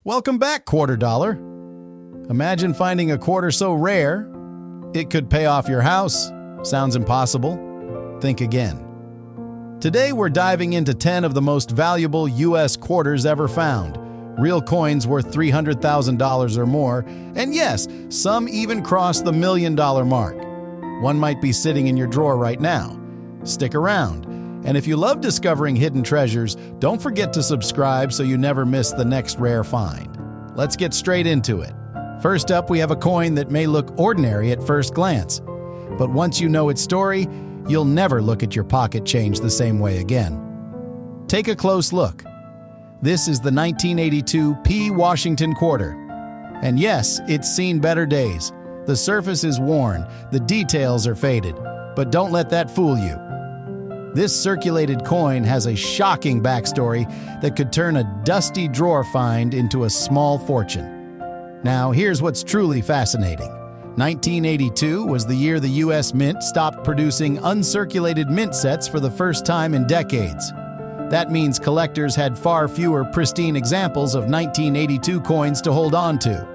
Welcome back, Quarter Dollar. Imagine finding a quarter so rare, it could pay off your house. Sounds impossible? Think again. Today we're diving into 10 of the most valuable U.S. quarters ever found. Real coins worth $300,000 or more, and yes, some even cross the $1 million mark. One might be sitting in your drawer right now. Stick around. And if you love discovering hidden treasures, don't forget to subscribe so you never miss the next rare find. Let's get straight into it. First up, we have a coin that may look ordinary at first glance. But once you know its story, you'll never look at your pocket change the same way again. Take a close look. This is the 1982 P. Washington quarter. And yes, it's seen better days. The surface is worn, the details are faded, but don't let that fool you. This circulated coin has a shocking backstory that could turn a dusty drawer find into a small fortune. Now, here's what's truly fascinating. 1982 was the year the U.S. Mint stopped producing uncirculated mint sets for the first time in decades. That means collectors had far fewer pristine examples of 1982 coins to hold on to.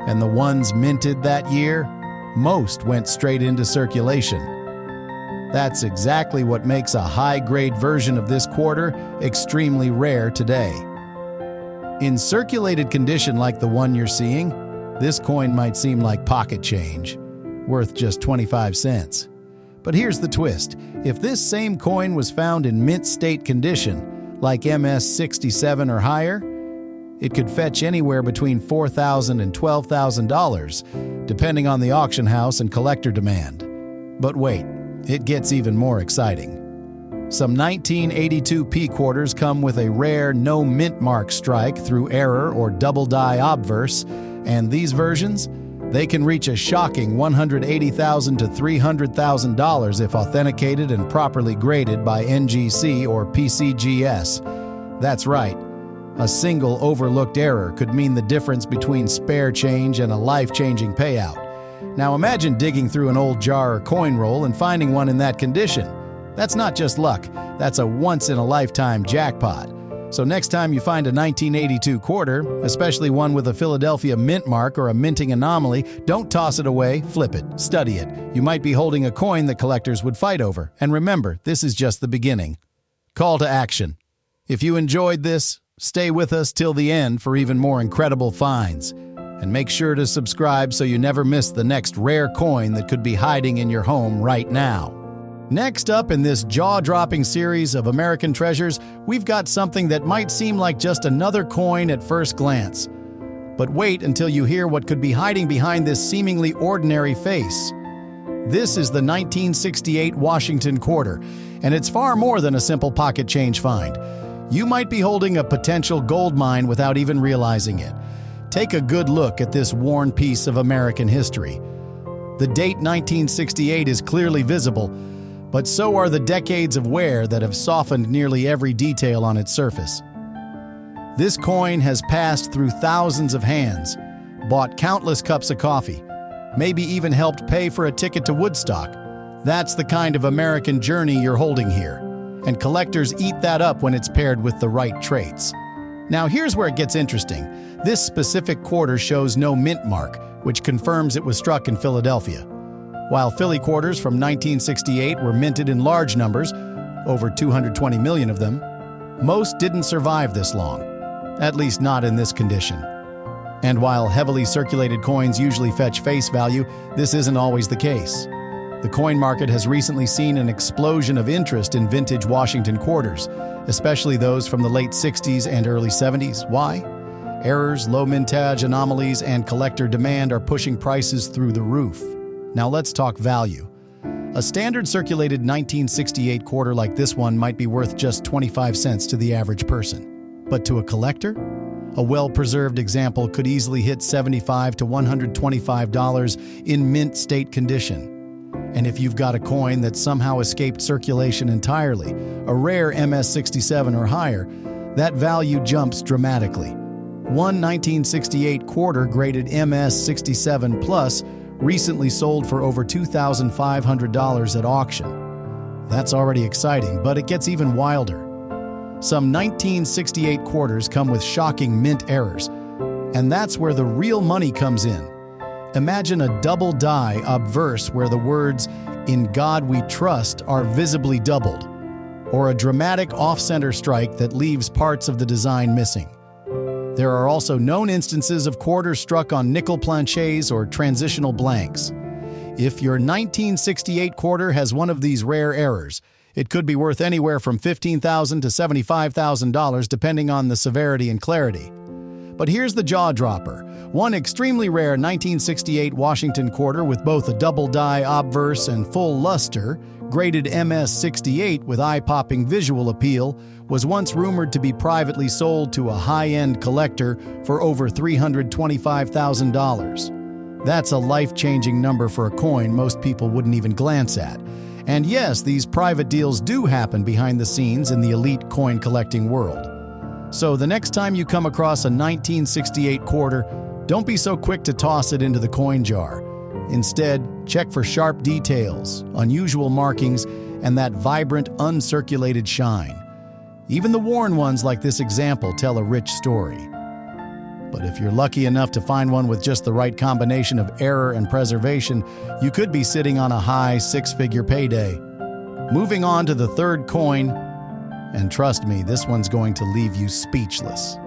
And the ones minted that year, most went straight into circulation. That's exactly what makes a high-grade version of this quarter extremely rare today. In circulated condition like the one you're seeing, this coin might seem like pocket change, worth just 25 cents. But here's the twist. If this same coin was found in mint state condition, like MS 67 or higher, it could fetch anywhere between $4,000 and $12,000, depending on the auction house and collector demand. But wait, it gets even more exciting. Some 1982 P quarters come with a rare no mint mark strike through error or double die obverse, and these versions, they can reach a shocking $180,000 to $300,000 if authenticated and properly graded by NGC or PCGS. That's right. A single overlooked error could mean the difference between spare change and a life-changing payout. Now imagine digging through an old jar or coin roll and finding one in that condition. That's not just luck, that's a once-in-a-lifetime jackpot. So next time you find a 1982 quarter, especially one with a Philadelphia mint mark or a minting anomaly, don't toss it away, flip it, study it. You might be holding a coin that collectors would fight over. And remember, this is just the beginning. Call to action. If you enjoyed this, stay with us till the end for even more incredible finds. And make sure to subscribe so you never miss the next rare coin that could be hiding in your home right now. Next up in this jaw-dropping series of American treasures, we've got something that might seem like just another coin at first glance. But wait until you hear what could be hiding behind this seemingly ordinary face. This is the 1968 Washington quarter, and it's far more than a simple pocket change find. You might be holding a potential gold mine without even realizing it. Take a good look at this worn piece of American history. The date 1968 is clearly visible, but so are the decades of wear that have softened nearly every detail on its surface. This coin has passed through thousands of hands, bought countless cups of coffee, maybe even helped pay for a ticket to Woodstock. That's the kind of American journey you're holding here, and collectors eat that up when it's paired with the right traits. Now here's where it gets interesting. This specific quarter shows no mint mark, which confirms it was struck in Philadelphia. While Philly quarters from 1968 were minted in large numbers, over 220 million of them, most didn't survive this long, at least not in this condition. And while heavily circulated coins usually fetch face value, this isn't always the case. The coin market has recently seen an explosion of interest in vintage Washington quarters, especially those from the late 60s and early 70s. Why? Errors, low mintage anomalies, and collector demand are pushing prices through the roof. Now let's talk value. A standard circulated 1968 quarter like this one might be worth just 25 cents to the average person. But to a collector, a well-preserved example could easily hit $75 to $125 in mint state condition. And if you've got a coin that somehow escaped circulation entirely, a rare MS67 or higher, that value jumps dramatically. One 1968 quarter graded MS67 Plus recently sold for over $2,500 at auction. That's already exciting, but it gets even wilder. Some 1968 quarters come with shocking mint errors, and that's where the real money comes in. Imagine a double die obverse where the words, "In God We Trust," are visibly doubled, or a dramatic off-center strike that leaves parts of the design missing. There are also known instances of quarters struck on nickel planchets or transitional blanks. If your 1968 quarter has one of these rare errors, it could be worth anywhere from $15,000 to $75,000 depending on the severity and clarity. But here's the jaw-dropper. One extremely rare 1968 Washington quarter with both a double die obverse and full luster, graded MS-68 with eye-popping visual appeal, was once rumored to be privately sold to a high-end collector for over $325,000. That's a life-changing number for a coin most people wouldn't even glance at. And yes, these private deals do happen behind the scenes in the elite coin collecting world. So the next time you come across a 1968 quarter, don't be so quick to toss it into the coin jar. Instead, check for sharp details, unusual markings, and that vibrant, uncirculated shine. Even the worn ones like this example tell a rich story. But if you're lucky enough to find one with just the right combination of error and preservation, you could be sitting on a high six-figure payday. Moving on to the third coin, and trust me, this one's going to leave you speechless.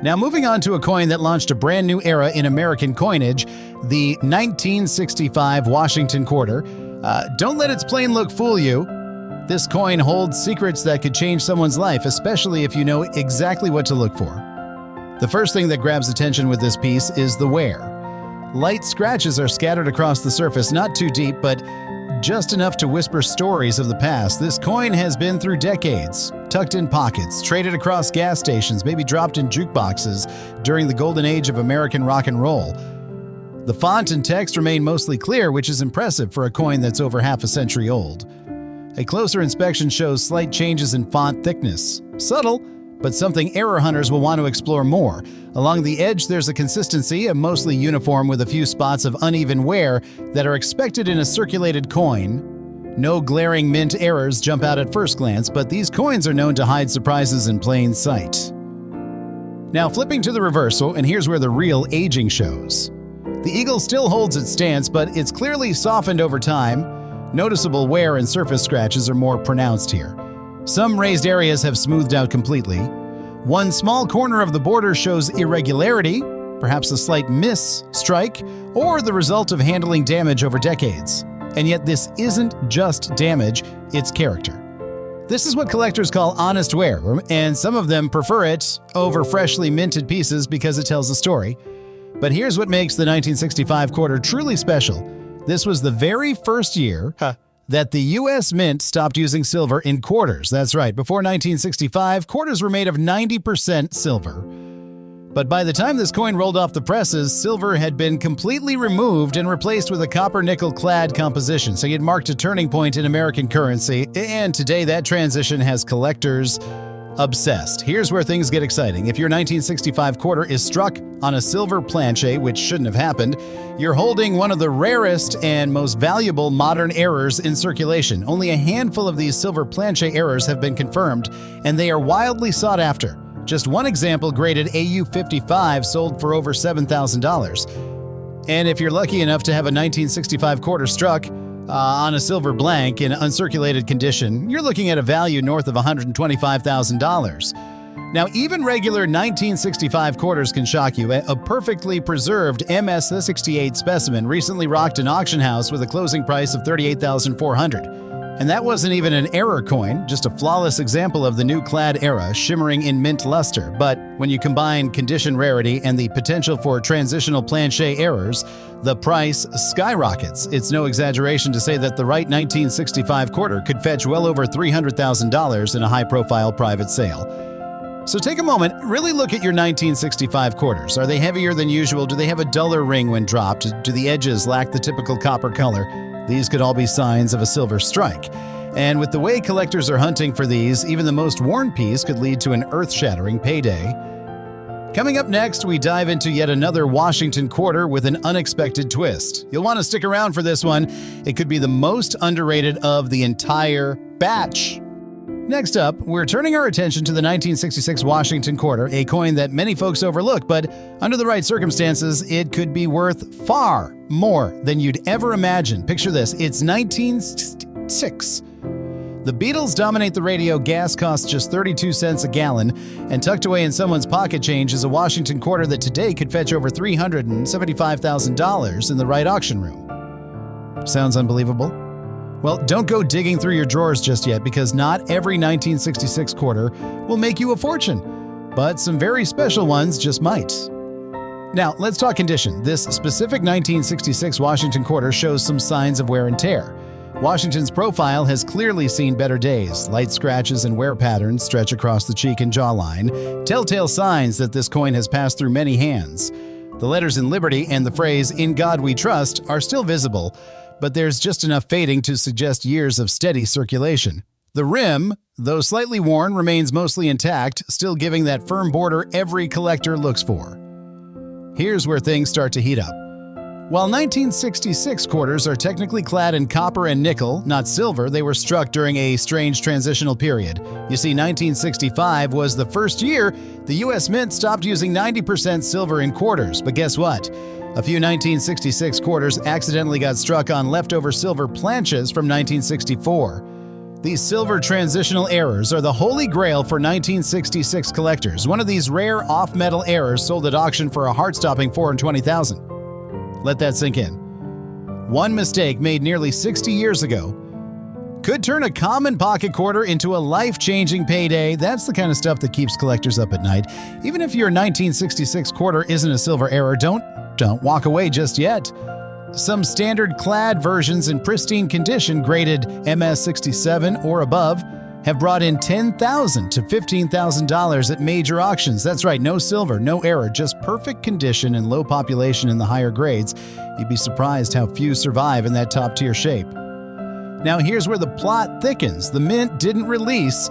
Now moving on to a coin that launched a brand new era in American coinage, the 1965 Washington quarter. Don't let its plain look fool you. This coin holds secrets that could change someone's life, especially if you know exactly what to look for. The first thing that grabs attention with this piece is the wear. Light scratches are scattered across the surface, not too deep, but just enough to whisper stories of the past. This coin has been through decades, tucked in pockets, traded across gas stations, maybe dropped in jukeboxes during the golden age of American rock and roll. The font and text remain mostly clear, which is impressive for a coin that's over half a century old. A closer inspection shows slight changes in font thickness. Subtle, but something error hunters will want to explore more. Along the edge, there's a consistency, a mostly uniform with a few spots of uneven wear that are expected in a circulated coin. No glaring mint errors jump out at first glance, but these coins are known to hide surprises in plain sight. Now flipping to the reversal, and here's where the real aging shows. The eagle still holds its stance, but it's clearly softened over time. Noticeable wear and surface scratches are more pronounced here. Some raised areas have smoothed out completely. One small corner of the border shows irregularity, perhaps a slight miss, strike, or the result of handling damage over decades. And yet this isn't just damage, it's character. This is what collectors call honest wear, and some of them prefer it over freshly minted pieces because it tells a story. But here's what makes the 1965 quarter truly special. This was the very first year that the U.S. Mint stopped using silver in quarters. That's right, before 1965, quarters were made of 90% silver. But by the time this coin rolled off the presses, silver had been completely removed and replaced with a copper-nickel-clad composition, so it marked a turning point in American currency, and today that transition has collectors obsessed. Here's where things get exciting. If your 1965 quarter is struck on a silver planchet, which shouldn't have happened, you're holding one of the rarest and most valuable modern errors in circulation. Only a handful of these silver planchet errors have been confirmed, and they are wildly sought after. Just one example, graded AU55, sold for over $7,000. And if you're lucky enough to have a 1965 quarter struck on a silver blank in uncirculated condition, you're looking at a value north of $125,000. Now, even regular 1965 quarters can shock you. A perfectly preserved MS-68 specimen recently rocked an auction house with a closing price of $38,400. And that wasn't even an error coin, just a flawless example of the new clad era shimmering in mint luster. But when you combine condition rarity and the potential for transitional planchet errors, the price skyrockets. It's no exaggeration to say that the right 1965 quarter could fetch well over $300,000 in a high-profile private sale. So take a moment, really look at your 1965 quarters. Are they heavier than usual? Do they have a duller ring when dropped? Do the edges lack the typical copper color? These could all be signs of a silver strike. And with the way collectors are hunting for these, even the most worn piece could lead to an earth-shattering payday. Coming up next, we dive into yet another Washington quarter with an unexpected twist. You'll want to stick around for this one. It could be the most underrated of the entire batch. Next up, we're turning our attention to the 1966 Washington quarter, a coin that many folks overlook, but under the right circumstances, it could be worth far more than you'd ever imagine. Picture this, it's 1966. The Beatles dominate the radio, gas costs just 32 cents a gallon, and tucked away in someone's pocket change is a Washington quarter that today could fetch over $375,000 in the right auction room. Sounds unbelievable? Well, don't go digging through your drawers just yet, because not every 1966 quarter will make you a fortune, but some very special ones just might. Now, let's talk condition. This specific 1966 Washington quarter shows some signs of wear and tear. Washington's profile has clearly seen better days. Light scratches and wear patterns stretch across the cheek and jawline, telltale signs that this coin has passed through many hands. The letters in Liberty and the phrase "In God We Trust" are still visible, but there's just enough fading to suggest years of steady circulation. The rim, though slightly worn, remains mostly intact, still giving that firm border every collector looks for. Here's where things start to heat up. While 1966 quarters are technically clad in copper and nickel, not silver, they were struck during a strange transitional period. You see, 1965 was the first year the U.S. Mint stopped using 90% silver in quarters, but guess what? A few 1966 quarters accidentally got struck on leftover silver planches from 1964. These silver transitional errors are the holy grail for 1966 collectors. One of these rare off-metal errors sold at auction for a heart-stopping $420,000. Let that sink in. One mistake made nearly 60 years ago could turn a common pocket quarter into a life-changing payday. That's the kind of stuff that keeps collectors up at night. Even if your 1966 quarter isn't a silver error, don't walk away just yet. Some standard clad versions in pristine condition, graded MS67 or above, have brought in $10,000 to $15,000 at major auctions. That's right, no silver, no error, just perfect condition and low population in the higher grades. You'd be surprised how few survive in that top-tier shape. Now here's where the plot thickens. The Mint didn't release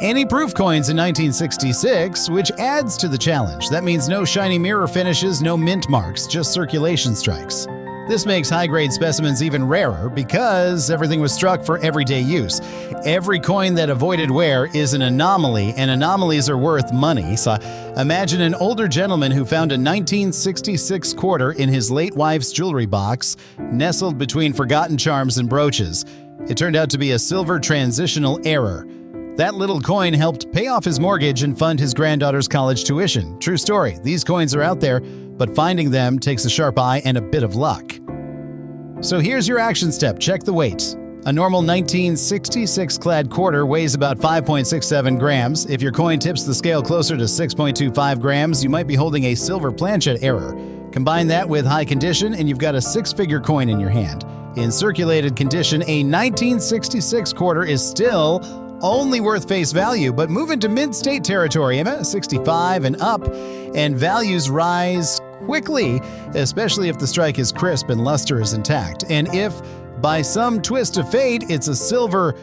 any proof coins in 1966, which adds to the challenge. That means no shiny mirror finishes, no mint marks, just circulation strikes. This makes high-grade specimens even rarer because everything was struck for everyday use. Every coin that avoided wear is an anomaly, and anomalies are worth money. So imagine an older gentleman who found a 1966 quarter in his late wife's jewelry box, nestled between forgotten charms and brooches. It turned out to be a silver transitional error. That little coin helped pay off his mortgage and fund his granddaughter's college tuition. True story. These coins are out there, but finding them takes a sharp eye and a bit of luck. So here's your action step. Check the weight. A normal 1966 clad quarter weighs about 5.67 grams. If your coin tips the scale closer to 6.25 grams, you might be holding a silver planchet error. Combine that with high condition and you've got a six-figure coin in your hand. In circulated condition, a 1966 quarter is still only worth face value, but move into mint state territory, MS65 and up, and values rise quickly, especially if the strike is crisp and luster is intact. And if, by some twist of fate, it's a silver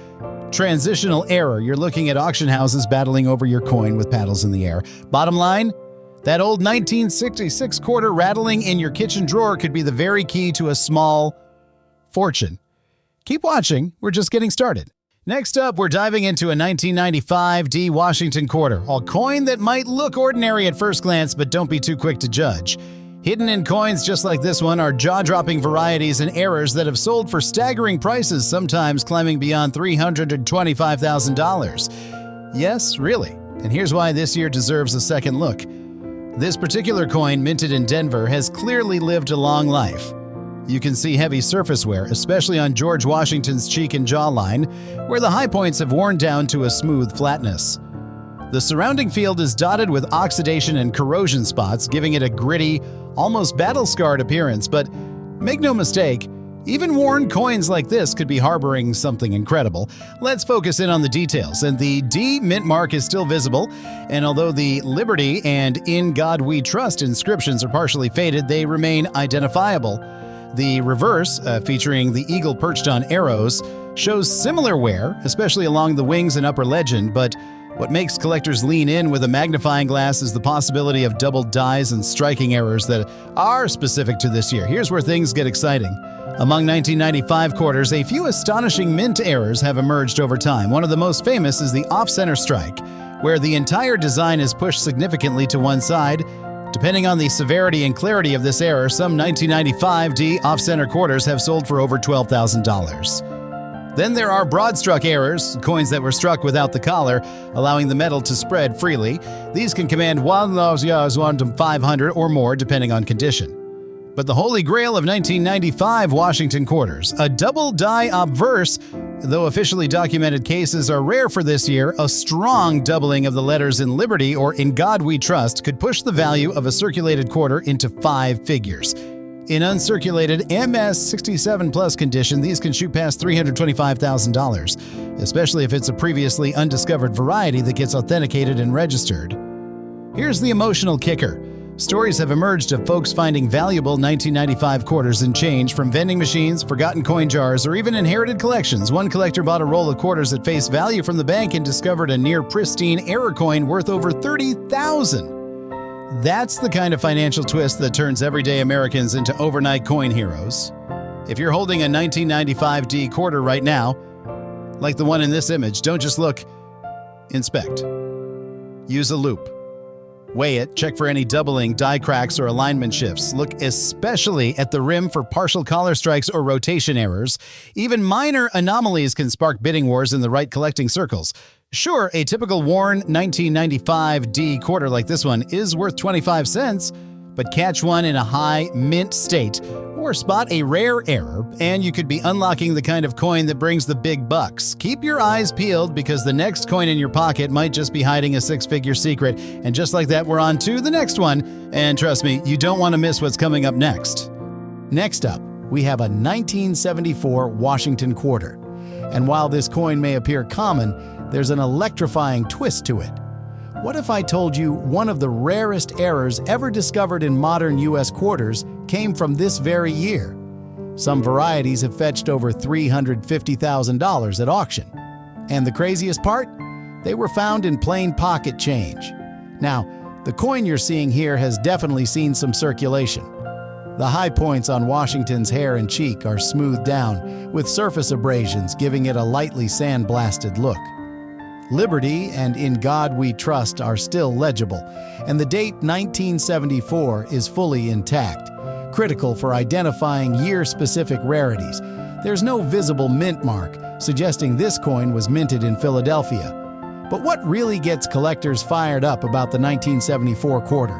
transitional error, you're looking at auction houses battling over your coin with paddles in the air. Bottom line, that old 1966 quarter rattling in your kitchen drawer could be the very key to a small fortune. Keep watching, we're just getting started. Next up, we're diving into a 1995 D Washington quarter, a coin that might look ordinary at first glance, but don't be too quick to judge. Hidden in coins just like this one are jaw-dropping varieties and errors that have sold for staggering prices, sometimes climbing beyond $325,000. Yes, really. And here's why this year deserves a second look. This particular coin, minted in Denver, has clearly lived a long life. You can see heavy surface wear, especially on George Washington's cheek and jawline, where the high points have worn down to a smooth flatness. The surrounding field is dotted with oxidation and corrosion spots, giving it a gritty, almost battle-scarred appearance. But make no mistake, even worn coins like this could be harboring something incredible. Let's focus in on the details. And the D mint mark is still visible, and although the Liberty and In God We Trust inscriptions are partially faded, they remain identifiable. The reverse, featuring the eagle perched on arrows, shows similar wear, especially along the wings and upper legend, but what makes collectors lean in with a magnifying glass is the possibility of double dies and striking errors that are specific to this year. Here's where things get exciting. Among 1995 quarters, a few astonishing mint errors have emerged over time. One of the most famous is the off-center strike, where the entire design is pushed significantly to one side. Depending on the severity and clarity of this error, some 1995 D off-center quarters have sold for over $12,000. Then there are broad-struck errors, coins that were struck without the collar, allowing the metal to spread freely. These can command $1 to $500 or more, depending on condition. But the holy grail of 1995 Washington quarters, a double die obverse. Though officially documented cases are rare for this year, a strong doubling of the letters in Liberty or In God We Trust could push the value of a circulated quarter into 5 figures. In uncirculated MS67 plus condition, these can shoot past $325,000, especially if it's a previously undiscovered variety that gets authenticated and registered. Here's the emotional kicker. Stories have emerged of folks finding valuable 1995 quarters and change from vending machines, forgotten coin jars, or even inherited collections. One collector bought a roll of quarters at face value from the bank and discovered a near-pristine error coin worth over $30,000. That's the kind of financial twist that turns everyday Americans into overnight coin heroes. If you're holding a 1995 D quarter right now, like the one in this image, don't just look. Inspect. Use a loupe. Weigh it, check for any doubling, die cracks, or alignment shifts. Look especially at the rim for partial collar strikes or rotation errors. Even minor anomalies can spark bidding wars in the right collecting circles. Sure, a typical worn 1995 D quarter like this one is worth 25 cents, but catch one in a high mint state or spot a rare error, and you could be unlocking the kind of coin that brings the big bucks. Keep your eyes peeled because the next coin in your pocket might just be hiding a 6-figure secret. And just like that, we're on to the next one. And trust me, you don't want to miss what's coming up next. Next up, we have a 1974 Washington quarter. And while this coin may appear common, there's an electrifying twist to it. What if I told you one of the rarest errors ever discovered in modern U.S. quarters came from this very year? Some varieties have fetched over $350,000 at auction. And the craziest part? They were found in plain pocket change. Now, the coin you're seeing here has definitely seen some circulation. The high points on Washington's hair and cheek are smoothed down, with surface abrasions giving it a lightly sandblasted look. Liberty and In God We Trust are still legible, and the date 1974 is fully intact, critical for identifying year-specific rarities. There's no visible mint mark, suggesting this coin was minted in Philadelphia. But what really gets collectors fired up about the 1974 quarter?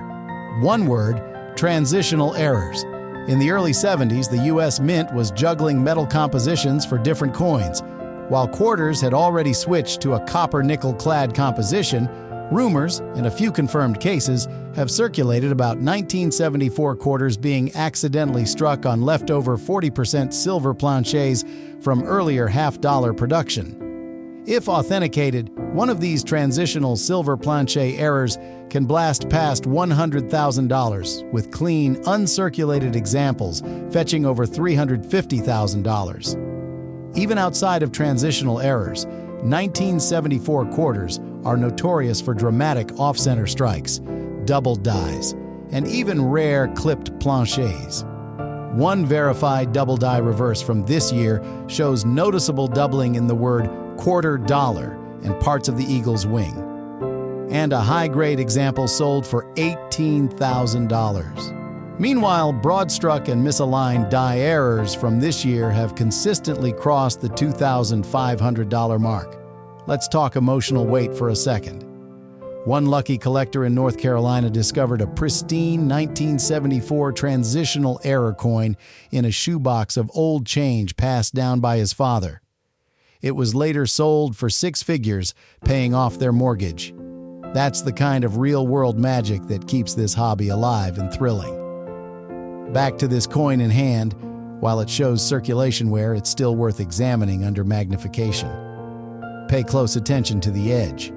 One word: transitional errors. In the early 70s, the U.S. Mint was juggling metal compositions for different coins. While quarters had already switched to a copper-nickel-clad composition, rumors, and a few confirmed cases, have circulated about 1974 quarters being accidentally struck on leftover 40% silver planchets from earlier half-dollar production. If authenticated, one of these transitional silver planchet errors can blast past $100,000, with clean, uncirculated examples fetching over $350,000. Even outside of transitional errors, 1974 quarters are notorious for dramatic off-center strikes, double dies, and even rare clipped planchets. One verified double die reverse from this year shows noticeable doubling in the word quarter dollar and parts of the eagle's wing. And a high-grade example sold for $18,000. Meanwhile, broad-struck and misaligned die errors from this year have consistently crossed the $2,500 mark. Let's talk emotional weight for a second. One lucky collector in North Carolina discovered a pristine 1974 transitional error coin in a shoebox of old change passed down by his father. It was later sold for 6 figures, paying off their mortgage. That's the kind of real-world magic that keeps this hobby alive and thrilling. Back to this coin in hand, while it shows circulation wear, it's still worth examining under magnification. Pay close attention to the edge.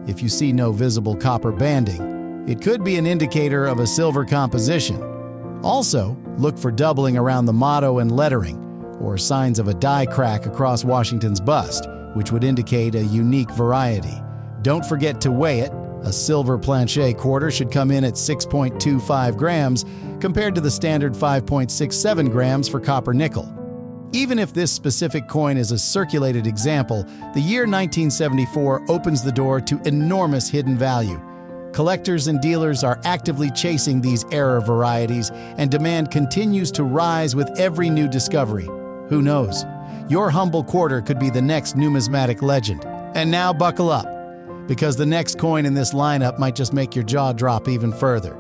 If you see no visible copper banding, it could be an indicator of a silver composition. Also, look for doubling around the motto and lettering, or signs of a die crack across Washington's bust, which would indicate a unique variety. Don't forget to weigh it, A silver planchet quarter should come in at 6.25 grams compared to the standard 5.67 grams for copper nickel. Even if this specific coin is a circulated example, the year 1974 opens the door to enormous hidden value. Collectors and dealers are actively chasing these error varieties, and demand continues to rise with every new discovery. Who knows? Your humble quarter could be the next numismatic legend. And now buckle up, because the next coin in this lineup might just make your jaw drop even further.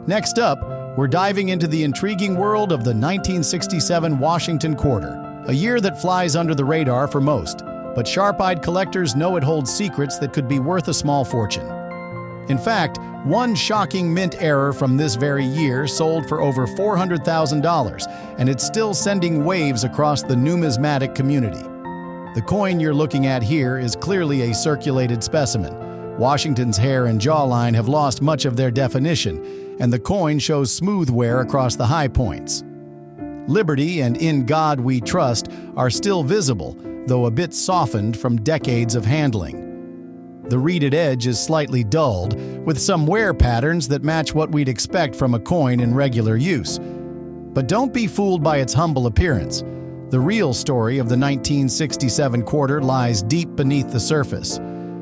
Next up, we're diving into the intriguing world of the 1967 Washington quarter, a year that flies under the radar for most, but sharp-eyed collectors know it holds secrets that could be worth a small fortune. In fact, one shocking mint error from this very year sold for over $400,000, and it's still sending waves across the numismatic community. The coin you're looking at here is clearly a circulated specimen. Washington's hair and jawline have lost much of their definition, and the coin shows smooth wear across the high points. Liberty and In God We Trust are still visible, though a bit softened from decades of handling. The reeded edge is slightly dulled, with some wear patterns that match what we'd expect from a coin in regular use. But don't be fooled by its humble appearance. The real story of the 1967 quarter lies deep beneath the surface.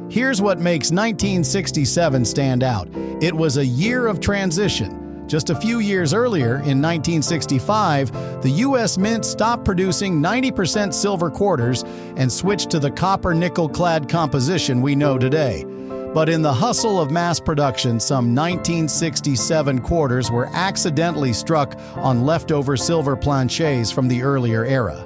Here's what makes 1967 stand out. It was a year of transition. Just a few years earlier, in 1965, the U.S. Mint stopped producing 90% silver quarters and switched to the copper-nickel-clad composition we know today. But in the hustle of mass production, some 1967 quarters were accidentally struck on leftover silver planchets from the earlier era.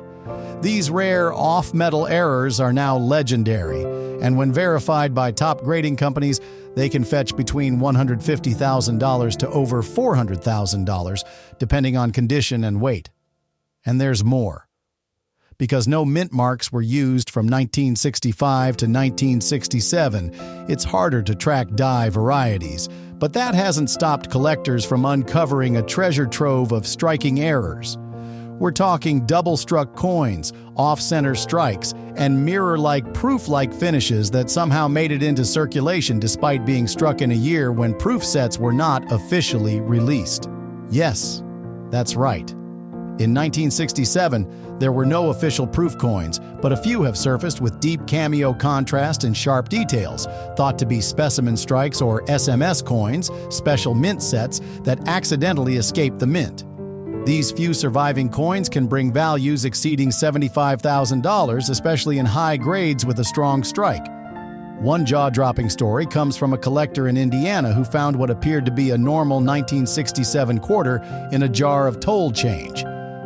These rare off-metal errors are now legendary, and when verified by top grading companies, they can fetch between $150,000 to over $400,000, depending on condition and weight. And there's more. Because no mint marks were used from 1965 to 1967, it's harder to track die varieties, but that hasn't stopped collectors from uncovering a treasure trove of striking errors. We're talking double-struck coins, off-center strikes, and mirror-like, proof-like finishes that somehow made it into circulation despite being struck in a year when proof sets were not officially released. Yes, that's right. In 1967, there were no official proof coins, but a few have surfaced with deep cameo contrast and sharp details, thought to be specimen strikes or SMS coins, special mint sets that accidentally escaped the mint. These few surviving coins can bring values exceeding $75,000, especially in high grades with a strong strike. One jaw-dropping story comes from a collector in Indiana who found what appeared to be a normal 1967 quarter in a jar of toll change.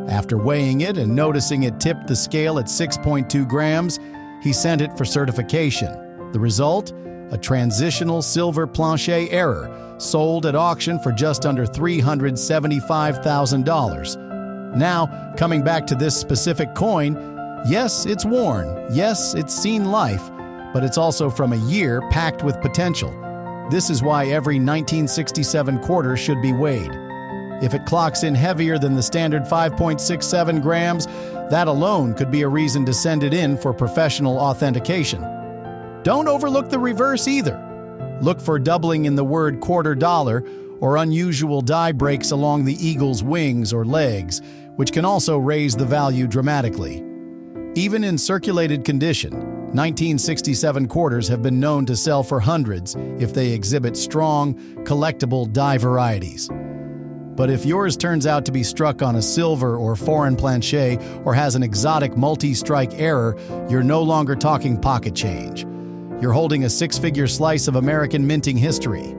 After weighing it and noticing it tipped the scale at 6.2 grams, he sent it for certification. The result? A transitional silver planchet error, sold at auction for just under $375,000. Now, coming back to this specific coin, yes, it's worn, yes, it's seen life, but it's also from a year packed with potential. This is why every 1967 quarter should be weighed. If it clocks in heavier than the standard 5.67 grams, that alone could be a reason to send it in for professional authentication. Don't overlook the reverse either. Look for doubling in the word quarter dollar or unusual die breaks along the eagle's wings or legs, which can also raise the value dramatically. Even in circulated condition, 1967 quarters have been known to sell for hundreds if they exhibit strong, collectible die varieties. But if yours turns out to be struck on a silver or foreign planchet or has an exotic multi-strike error, you're no longer talking pocket change. You're holding a six-figure slice of American minting history.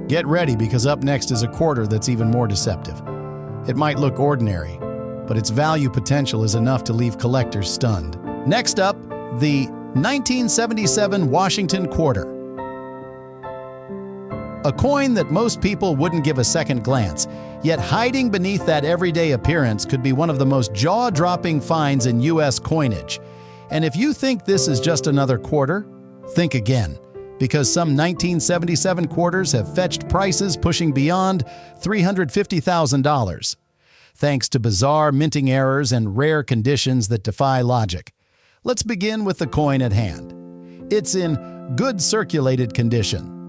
Get ready, because up next is a quarter that's even more deceptive. It might look ordinary, but its value potential is enough to leave collectors stunned. Next up, the 1977 Washington quarter. A coin that most people wouldn't give a second glance, yet hiding beneath that everyday appearance could be one of the most jaw-dropping finds in U.S. coinage. And if you think this is just another quarter, think again, because some 1977 quarters have fetched prices pushing beyond $350,000, thanks to bizarre minting errors and rare conditions that defy logic. Let's begin with the coin at hand. It's in good circulated condition.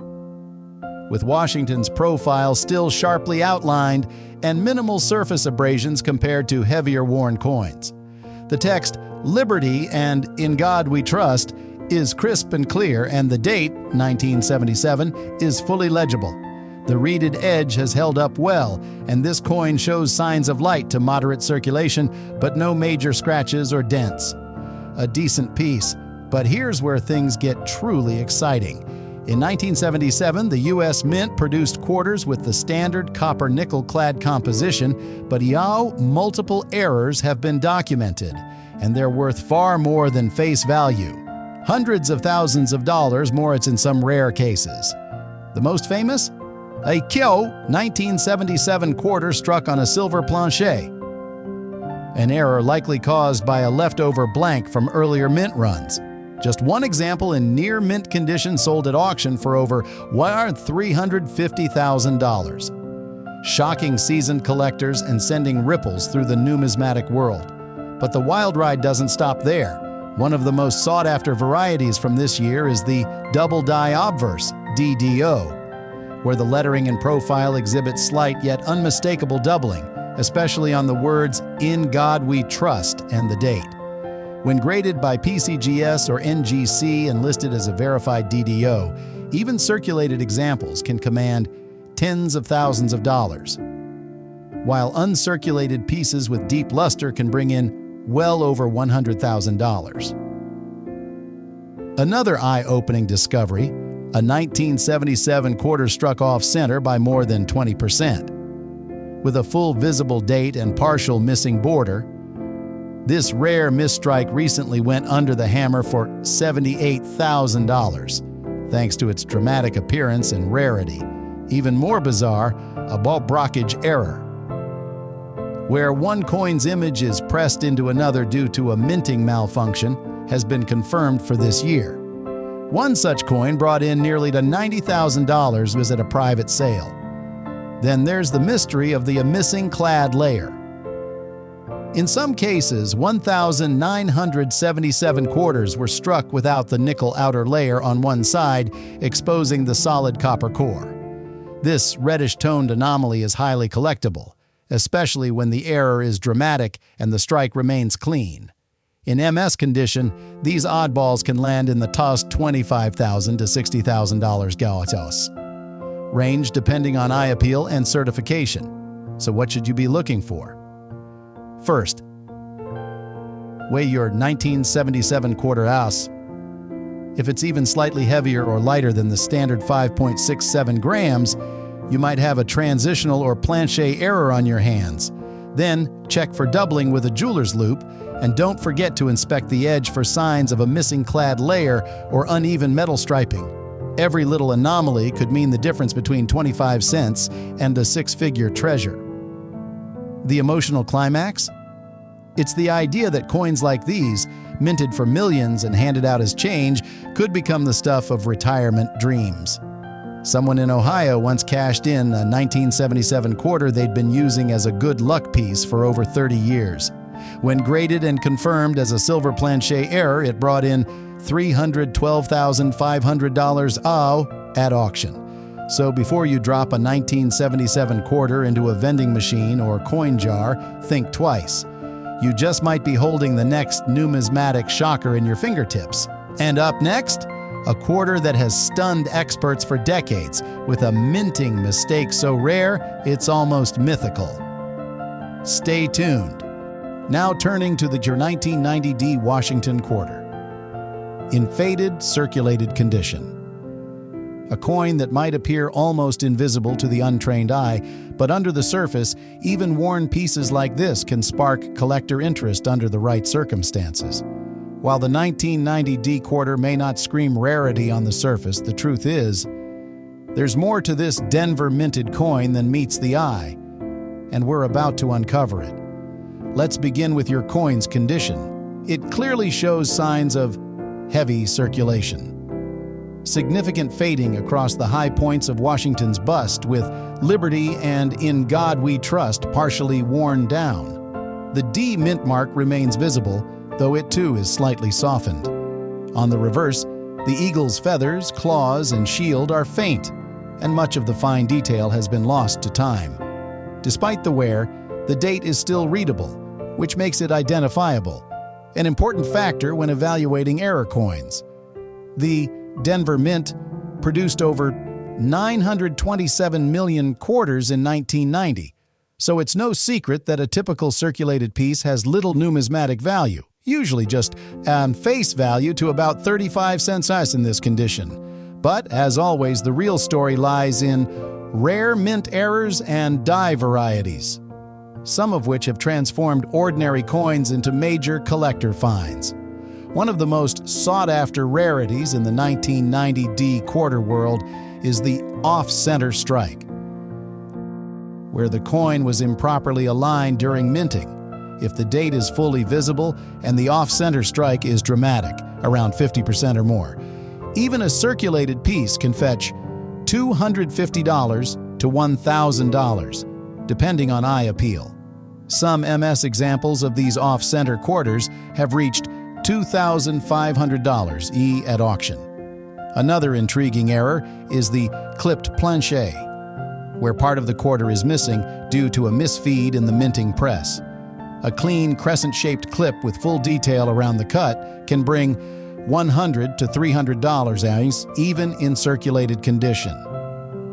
with Washington's profile still sharply outlined and minimal surface abrasions compared to heavier worn coins. The text, "Liberty" and "In God We Trust," is crisp and clear, and the date, 1977, is fully legible. The reeded edge has held up well, and this coin shows signs of light to moderate circulation, but no major scratches or dents. A decent piece, but here's where things get truly exciting. In 1977, the U.S. Mint produced quarters with the standard copper-nickel-clad composition, but multiple errors have been documented, and they're worth far more than face value. Hundreds of thousands of dollars more in some rare cases. The most famous? A Kyo 1977 quarter struck on a silver planchet. An error likely caused by a leftover blank from earlier mint runs. Just one example in near mint condition sold at auction for over $350,000. Shocking seasoned collectors and sending ripples through the numismatic world. But the wild ride doesn't stop there. One of the most sought-after varieties from this year is the double die obverse, DDO, where the lettering and profile exhibit slight yet unmistakable doubling, especially on the words "In God We Trust" and the date. When graded by PCGS or NGC and listed as a verified DDO, even circulated examples can command tens of thousands of dollars, while uncirculated pieces with deep luster can bring in well over $100,000. Another eye-opening discovery, a 1977 quarter struck off center by more than 20%. With a full visible date and partial missing border, this rare misstrike recently went under the hammer for $78,000, thanks to its dramatic appearance and rarity. Even more bizarre, a blockage error, where one coin's image is pressed into another due to a minting malfunction, has been confirmed for this year. One such coin brought in nearly to $90,000 was at a private sale. Then there's the mystery of the missing clad layer. In some cases, 1,977 quarters were struck without the nickel outer layer on one side, exposing the solid copper core. This reddish-toned anomaly is highly collectible, especially when the error is dramatic and the strike remains clean. In MS condition, these oddballs can land in the tossed $25,000 to $60,000 gatos range depending on eye appeal and certification. So what should you be looking for? First, weigh your 1977 quarter ounce. If it's even slightly heavier or lighter than the standard 5.67 grams, you might have a transitional or planchet error on your hands. Then, check for doubling with a jeweler's loupe, and don't forget to inspect the edge for signs of a missing clad layer or uneven metal striping. Every little anomaly could mean the difference between 25 cents and a six-figure treasure. The emotional climax? It's the idea that coins like these, minted for millions and handed out as change, could become the stuff of retirement dreams. Someone in Ohio once cashed in a 1977 quarter they'd been using as a good luck piece for over 30 years. When graded and confirmed as a silver planchet error, it brought in $312,500 at auction. So before you drop a 1977 quarter into a vending machine or coin jar, think twice. You just might be holding the next numismatic shocker in your fingertips. And up next, a quarter that has stunned experts for decades, with a minting mistake so rare it's almost mythical. Stay tuned. Now turning to your 1990D Washington quarter. In faded, circulated condition. A coin that might appear almost invisible to the untrained eye, but under the surface, even worn pieces like this can spark collector interest under the right circumstances. While the 1990D quarter may not scream rarity on the surface, the truth is, there's more to this Denver minted coin than meets the eye, and we're about to uncover it. Let's begin with your coin's condition. It clearly shows signs of heavy circulation. Significant fading across the high points of Washington's bust, with Liberty and In God We Trust partially worn down. The D mint mark remains visible, though it too is slightly softened. On the reverse, the eagle's feathers, claws, and shield are faint, and much of the fine detail has been lost to time. Despite the wear, the date is still readable, which makes it identifiable, an important factor when evaluating error coins. The Denver Mint produced over 927 million quarters in 1990, so it's no secret that a typical circulated piece has little numismatic value, usually just face value to about 35 cents in this condition. But, as always, the real story lies in rare mint errors and die varieties, some of which have transformed ordinary coins into major collector finds. One of the most sought-after rarities in the 1990 D quarter world is the off-center strike, where the coin was improperly aligned during minting. If the date is fully visible and the off-center strike is dramatic, around 50% or more, even a circulated piece can fetch $250 to $1,000, depending on eye appeal. Some MS examples of these off-center quarters have reached $2,500 at auction. Another intriguing error is the clipped planchet, where part of the quarter is missing due to a misfeed in the minting press. A clean crescent-shaped clip with full detail around the cut can bring $100 to $300 even in circulated condition.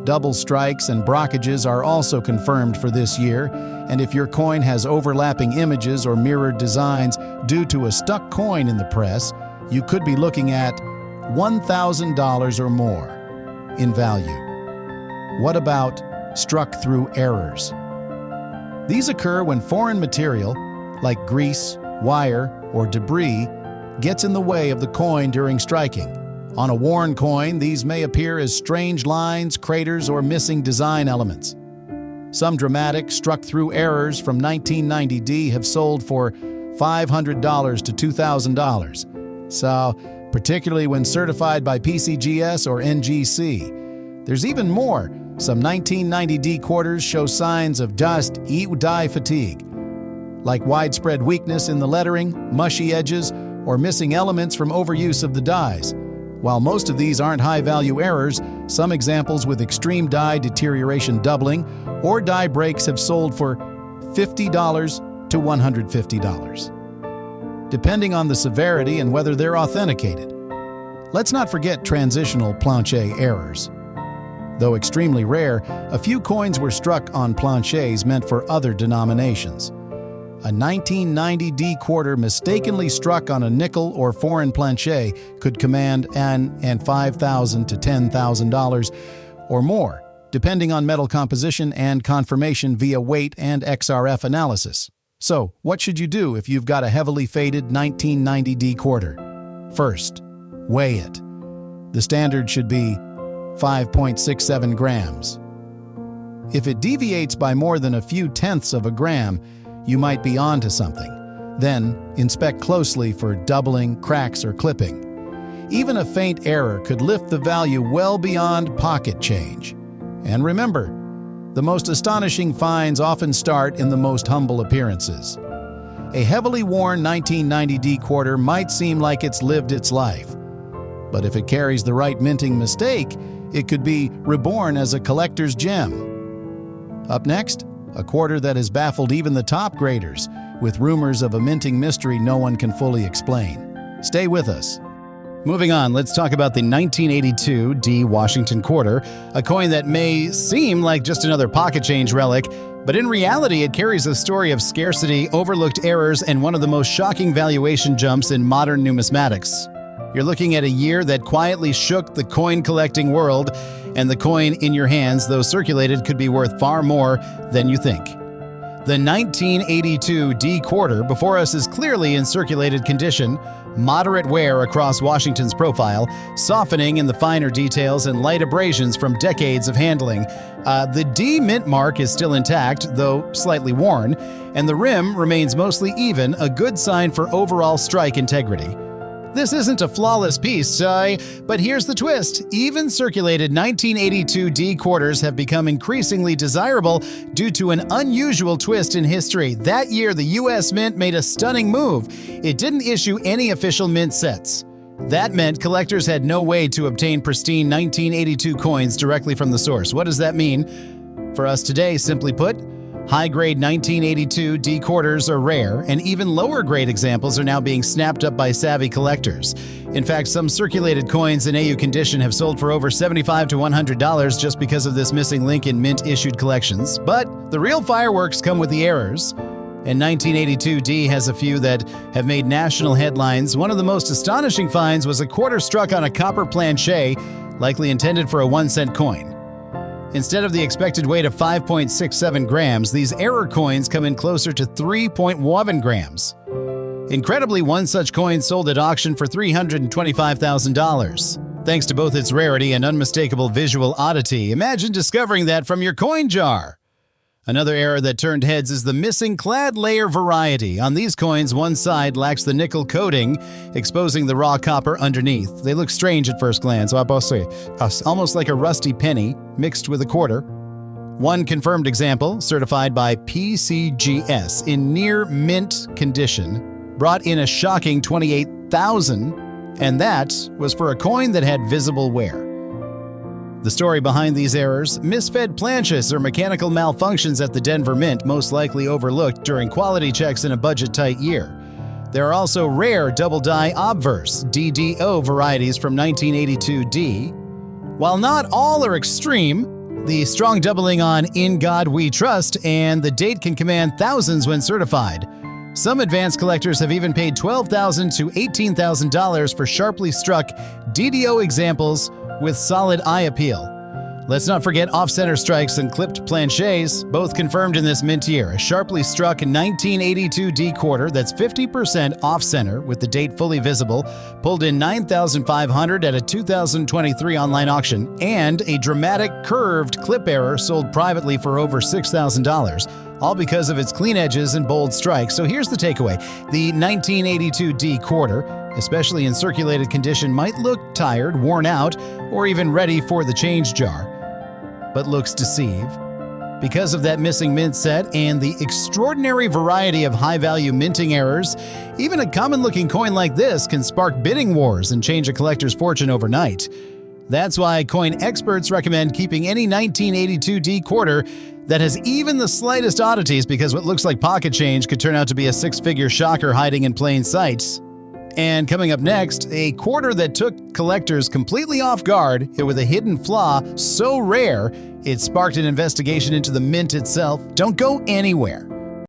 Double strikes and brockages are also confirmed for this year, and if your coin has overlapping images or mirrored designs due to a stuck coin in the press, you could be looking at $1,000 or more in value. What about struck-through errors? These occur when foreign material, like grease, wire, or debris, gets in the way of the coin during striking. On a worn coin, these may appear as strange lines, craters, or missing design elements. Some dramatic struck-through errors from 1990 D have sold for $500 to $2,000. So, particularly when certified by PCGS or NGC. There's even more. Some 1990 D quarters show signs of dust, die fatigue, like widespread weakness in the lettering, mushy edges, or missing elements from overuse of the dies. While most of these aren't high-value errors, some examples with extreme die deterioration doubling or die breaks have sold for $50 to $150, depending on the severity and whether they're authenticated. Let's not forget transitional planchet errors. Though extremely rare, a few coins were struck on planchets meant for other denominations. A 1990 D quarter mistakenly struck on a nickel or foreign planchet could command $5,000 to $10,000 or more, depending on metal composition and confirmation via weight and XRF analysis. So, what should you do if you've got a heavily faded 1990 D quarter? First, weigh it. The standard should be 5.67 grams. If it deviates by more than a few tenths of a gram, you might be onto something. Then, inspect closely for doubling, cracks, or clipping. Even a faint error could lift the value well beyond pocket change. And remember, the most astonishing finds often start in the most humble appearances. A heavily worn 1990 D quarter might seem like it's lived its life. But if it carries the right minting mistake, it could be reborn as a collector's gem. Up next, a quarter that has baffled even the top graders, with rumors of a minting mystery no one can fully explain. Stay with us. Moving on, let's talk about the 1982 D Washington quarter, a coin that may seem like just another pocket change relic, but in reality it carries a story of scarcity, overlooked errors, and one of the most shocking valuation jumps in modern numismatics. You're looking at a year that quietly shook the coin-collecting world, and the coin in your hands, though circulated, could be worth far more than you think. The 1982 D quarter before us is clearly in circulated condition, moderate wear across Washington's profile, softening in the finer details, and light abrasions from decades of handling. The D mint mark is still intact, though slightly worn, and the rim remains mostly even, a good sign for overall strike integrity. This isn't a flawless piece, but here's the twist. Even circulated 1982 D quarters have become increasingly desirable due to an unusual twist in history. That year, the U.S. Mint made a stunning move. It didn't issue any official mint sets. That meant collectors had no way to obtain pristine 1982 coins directly from the source. What does that mean? For us today, simply put, high-grade 1982 D quarters are rare, and even lower-grade examples are now being snapped up by savvy collectors. In fact, some circulated coins in AU condition have sold for over $75 to $100 just because of this missing link in mint-issued collections. But the real fireworks come with the errors, and 1982 D has a few that have made national headlines. One of the most astonishing finds was a quarter struck on a copper planchet, likely intended for a 1-cent coin. Instead of the expected weight of 5.67 grams, these error coins come in closer to 3.1 grams. Incredibly, one such coin sold at auction for $325,000. Thanks to both its rarity and unmistakable visual oddity, imagine discovering that from your coin jar. Another error that turned heads is the missing clad layer variety. On these coins, one side lacks the nickel coating, exposing the raw copper underneath. They look strange at first glance, almost like a rusty penny mixed with a quarter. One confirmed example, certified by PCGS in near mint condition, brought in a shocking $28,000, and that was for a coin that had visible wear. The story behind these errors: misfed planches or mechanical malfunctions at the Denver Mint, most likely overlooked during quality checks in a budget-tight year. There are also rare double-die obverse DDO varieties from 1982 D. While not all are extreme, the strong doubling on "In God We Trust" and the date can command thousands when certified. Some advanced collectors have even paid $12,000 to $18,000 for sharply struck DDO examples with solid eye appeal. Let's not forget off-center strikes and clipped planchets, both confirmed in this mint year. A sharply struck 1982 D quarter that's 50% off-center with the date fully visible, pulled in $9,500 at a 2023 online auction, and a dramatic curved clip error sold privately for over $6,000, all because of its clean edges and bold strikes. So here's the takeaway. The 1982 D quarter, especially in circulated condition, might look tired, worn out, or even ready for the change jar, but looks deceive. Because of that missing mint set and the extraordinary variety of high-value minting errors, even a common-looking coin like this can spark bidding wars and change a collector's fortune overnight. That's why coin experts recommend keeping any 1982 D quarter that has even the slightest oddities, because what looks like pocket change could turn out to be a six-figure shocker hiding in plain sight. And coming up next, a quarter that took collectors completely off guard, hit with a hidden flaw so rare it sparked an investigation into the mint itself. Don't go anywhere.